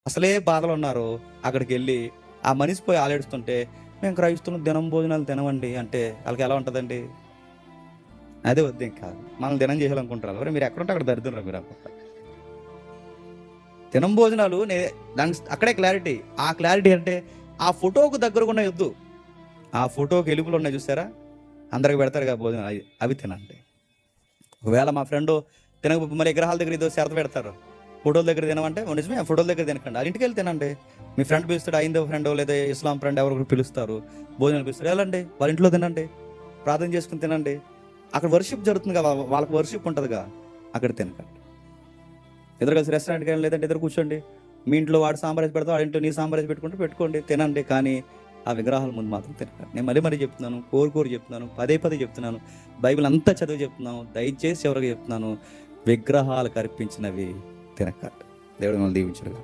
అసలే బాధలు ఉన్నారు, అక్కడికి వెళ్ళి ఆ మనిషి పోయి ఆలేడుస్తుంటే మేము క్రైస్తవులు దినం భోజనాలు తినమండి అంటే వాళ్ళకి ఎలా ఉంటుందండి? అదే వద్దు ఇంకా మనం దినం చేయాలనుకుంటారు. మరి మీరు ఎక్కడుంటే అక్కడ దరిద్రం మీరు అనుకుంటారు. దినం భోజనాలు దానికి అక్కడే క్లారిటీ. ఆ క్లారిటీ అంటే ఆ ఫోటోకు దగ్గరగా ఉన్న వద్దు. ఆ ఫోటోకి ఎలుకలు ఉన్నాయి చూసారా, అందరికి పెడతారు కదా భోజనం, అవి అవి తినండి. ఒకవేళ మా ఫ్రెండ్ తినక మరి విగ్రహాల దగ్గర ఏదో షరత పెడతారు, ఫోటోల దగ్గర తినమంటే నిజమే, ఫోటోల దగ్గర తినకండి, వాళ్ళ ఇంటికి వెళ్ళి తినండి. మీ ఫ్రెండ్ పిలుస్తాడు, ఐందవ ఫ్రెండ్ లేదా ఇస్లాం ఫ్రెండ్ ఎవరు పిలుస్తారు, భోజనం పిలుస్తారు, వెళ్ళండి వాళ్ళ ఇంట్లో తినండి, ప్రార్థన చేసుకుని తినండి. అక్కడ వర్షిప్ జరుగుతుంది కదా, వాళ్ళకి వర్షిప్ ఉంటుందిగా, అక్కడ తినకండి. ఇద్దరు కలిసి రెస్టారెంట్కి వెళ్ళి లేదంటే ఇద్దరు కూర్చోండి, మీ ఇంట్లో వాడు సాంబార్ వేసి పెడతా, వాడి ఇంట్లో నీ సాంబార్ వేసి పెట్టుకోండి తినండి, కానీ ఆ విగ్రహాల ముందు మాత్రం తినకండి. నేను మరీ చెప్తున్నాను, కోరు చెప్తున్నాను, పదే చెప్తున్నాను, బైబిల్ అంతా చదివి చెప్తున్నాను, దయచేసి ఎవరికి చెప్తున్నాను, విగ్రహాలకు అర్పించినవి తినకండి. దేవుడు మిమ్మల్ని దీవించుగాక.